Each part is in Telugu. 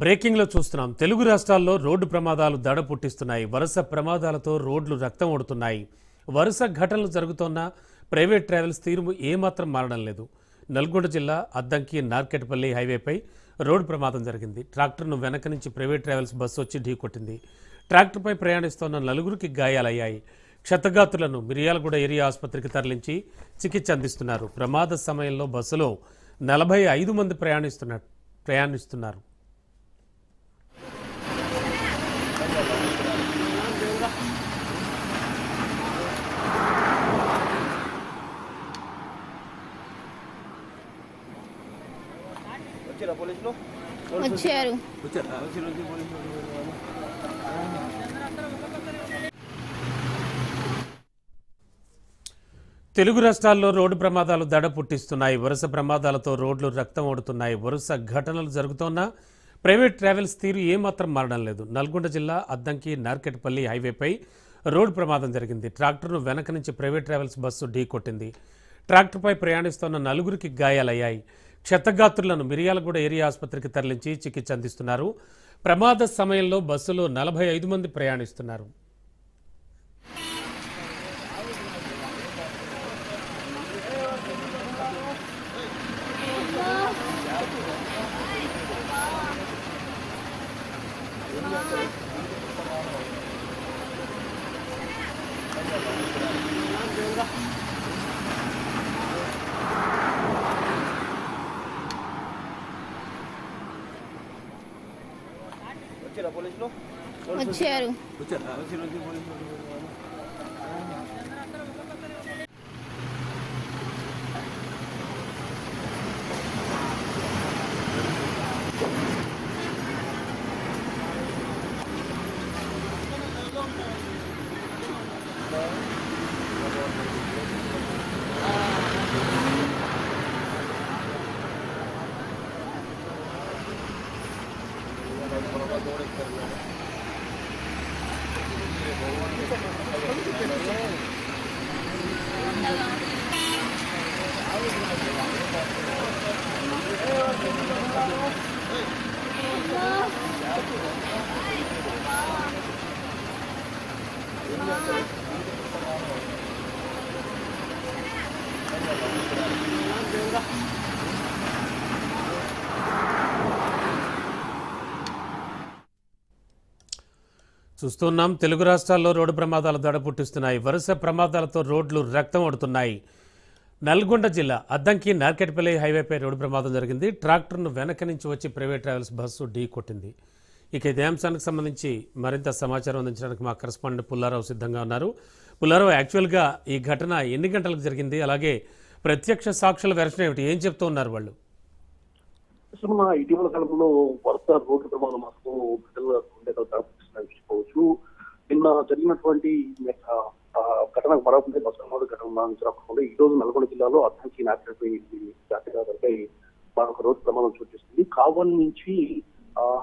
బ్రేకింగ్ లో చూస్తున్నాం. తెలుగు రాష్ట్రాల్లో రోడ్డు ప్రమాదాలు దడ పుట్టిస్తున్నాయి. వరుస ప్రమాదాలతో రోడ్లు రక్తం ఓడుతున్నాయి. వరుస ఘటనలు జరుగుతున్నా ప్రైవేట్ ట్రావెల్స్ తీరు ఏమాత్రం మారడం లేదు. నల్గొండ జిల్లా అద్దంకి నార్కెట్పల్లి హైవేపై రోడ్డు ప్రమాదం జరిగింది. ట్రాక్టర్ను వెనక నుంచి ప్రైవేట్ ట్రావెల్స్ బస్సు వచ్చి ఢీకొట్టింది. ట్రాక్టర్పై ప్రయాణిస్తున్న నలుగురికి గాయాలయ్యాయి. క్షతగాత్రులను మిర్యాలగూడ ఏరియా ఆసుపత్రికి తరలించి చికిత్స అందిస్తున్నారు. ప్రమాద సమయంలో బస్సులో 45 మంది ప్రయాణిస్తున్నారు. వచ్చారు. తెలుగు రాష్ట్రాల్లో రోడ్డు ప్రమాదాలు దడ పుట్టిస్తున్నాయి. వరుస ప్రమాదాలతో రోడ్లు రక్తం ఓడుతున్నాయి. వరుస ఘటనలు జరుగుతున్నా ప్రైవేట్ ట్రావెల్స్ తీరు ఏమాత్రం మారడం లేదు. నల్గొండ జిల్లా అద్దంకి నార్కెట్పల్లి హైవేపై రోడ్డు ప్రమాదం జరిగింది. ట్రాక్టర్ను వెనక నుంచి ప్రైవేట్ ట్రావెల్స్ బస్సు ఢీకొట్టింది. ట్రాక్టర్పై ప్రయాణిస్తున్న నలుగురికి గాయాలయ్యాయి. క్షతగాత్రులను మిర్యాలగూడ ఏరియా ఆసుపత్రికి తరలించి చికిత్స అందిస్తున్నారు. ప్రమాద సమయంలో బస్సులో 45 మంది ప్రయాణిస్తున్నారు. వచ్చారు. చూస్తున్నాం. తెలుగు రాష్ట్రాల్లో రోడ్డు ప్రమాదాలు దడ పుట్టిస్తున్నాయి. వరుస ప్రమాదాలతో రోడ్లు రక్తం ఓడుతున్నాయి. నల్గొండ జిల్లా అద్దంకి నార్కెట్పల్లి హైవేపై రోడ్డు ప్రమాదం జరిగింది. ట్రాక్టర్ను వెనక నుంచి వచ్చి ప్రైవేట్ ట్రావెల్స్ బస్సు ఢీ కొట్టింది. ఇక ఇదే అంశానికి సంబంధించి మరింత సమాచారం అందించడానికి మా కరెస్పాండెంట్ పుల్లారావు సిద్ధంగా ఉన్నారు. పుల్లారావు, యాక్చువల్గా ఈ ఘటన ఎన్ని గంటలకు జరిగింది? అలాగే ప్రత్యక్ష సాక్షుల వెర్షన్ ఏమిటి? ఏం చెప్తూ ఉన్నారు వాళ్ళు? ఇటీవల కాలంలో వరుస రోడ్డు ప్రమాదం చెప్పుకోవచ్చు. నిన్న జరిగినటువంటి ఘటనకు మరొక బస్సు ప్రమాద ఘటన జరగకుండా ఈ రోజు నల్గొండ జిల్లాలో అద్దంకి నార్కెట్పల్లి జాతీయ రహదారిపై మరొక రోడ్డు ప్రమాదం చోటిస్తుంది. కావల్ నుంచి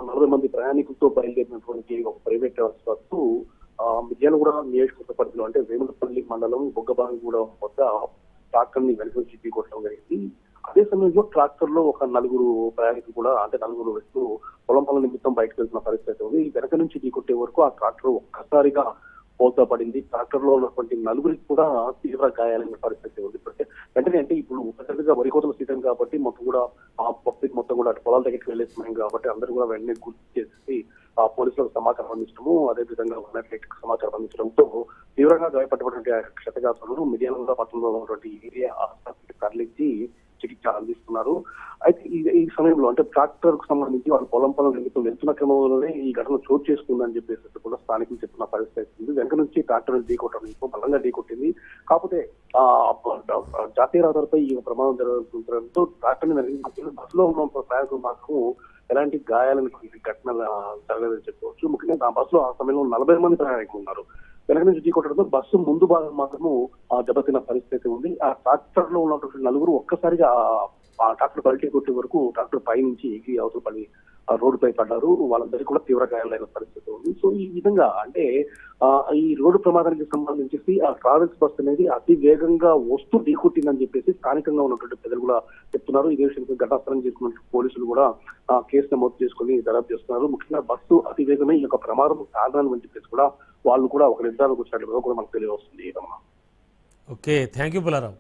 40 మంది ప్రయాణికులతో బయలుదేరినటువంటి ఒక ప్రైవేట్ ట్రావెల్స్ బస్సు మిర్యాలగూడ నియోజకవర్గ పరిధిలో అంటే వేములపల్లి మండలం బొగ్గబావిగూడ వద్ద ట్రాక్టర్ ని వెనక నుంచి ఢీకొట్టడం జరిగింది. అదే సమయంలో ట్రాక్టర్ లో ఒక నలుగురు ప్రయాణికులు కూడా అంటే నలుగురు వ్యక్తులు పొలం పనుల నిమిత్తం బయటకు వెళ్తున్న పరిస్థితి ఉంది. వెనక నుంచి ఢీకొట్టే వరకు ఆ ట్రాక్టర్ ఒక్కసారిగా పోతా పడింది. ట్రాక్టర్ లో ఉన్నటువంటి నలుగురికి కూడా తీవ్ర గాయాలైన పరిస్థితి ఉంది. వెంటనే అంటే ఇప్పుడు పెద్దగా వరి కోతల సీజన్ కాబట్టి మొత్తం కూడా ఆ పబ్లిక్ మొత్తం కూడా అటు పొలాల దగ్గరికి వెళ్లే సమయం కాబట్టి అందరూ కూడా వెంటనే గుర్తు చేసి ఆ పోలీసులకు సమాచారం అందించడము, అదేవిధంగా సమాచారం అందించడంతో తీవ్రంగా గాయపడినటువంటి క్షతగాత్రులను మిర్యాలగూడ పట్టణంలో ఉన్నటువంటి ఏరియా ఆసుపత్రికి తరలించి చికిత్స అందిస్తున్నారు. అయితే ఈ సమయంలో అంటే ట్రాక్టర్ కు సంబంధించి వాళ్ళు పొలం నిమిత్తం వెళ్తున్న క్రమంలోనే ఈ ఘటన చోటు చేసుకుందని చెప్పేసి కూడా స్థానికులు చెప్తున్న పరిస్థితి ఉంది. వెనక నుంచి ట్రాక్టర్ ఢీకొట్టడం బలంగా ఢీకొట్టింది. కాకపోతే జాతీయ రహదారిపై ఈ ప్రమాదం జరగడంతో ట్రాక్టర్ ని వెనక బస్సులో ఉన్న ప్రయాణికులు మాత్రం ఎలాంటి గాయాలను ఘటన జరగలేదని చెప్పుకోవచ్చు. ముఖ్యంగా ఆ బస్సులో ఆ సమయంలో 40 మంది ప్రయాణికులు ఉన్నారు. వెనక నుంచి ఢీకొట్టడంతో బస్సు ముందు భాగం మాత్రము దెబ్బతిన్న పరిస్థితి ఉంది. ఆ ట్రాక్టర్ లో ఉన్నటువంటి నలుగురు ఒక్కసారిగా ఆ ట్రాక్టర్ పల్టీ కొట్టే వరకు ట్రాక్టర్ పై నుంచి ఎగిరి అవతల పడి రోడ్డుపై పడ్డారు. వాళ్ళందరికీ కూడా తీవ్ర గాయాలైన పరిస్థితి ఉంది. సో ఈ విధంగా అంటే ఈ రోడ్డు ప్రమాదానికి సంబంధించి ఆ ట్రావెల్స్ బస్ అనేది అతి వేగంగా వస్తూ ఢీకొట్టిందని చెప్పేసి స్థానికంగా ఉన్నటువంటి ప్రజలు కూడా చెప్తున్నారు. ఇదే విషయంలో ఘటనాస్థలం చేసుకున్న పోలీసులు కూడా కేసు నమోదు చేసుకుని దర్యాప్తు చేస్తున్నారు. ముఖ్యంగా బస్సు అతి వేగమే ఈ యొక్క ప్రమాదం కారణాలు అని చెప్పేసి కూడా వాళ్ళు కూడా ఒక నిర్ధారణకు వచ్చినట్లుగా కూడా మనకు తెలియవస్తుంది. Okay, thank you Pullarao.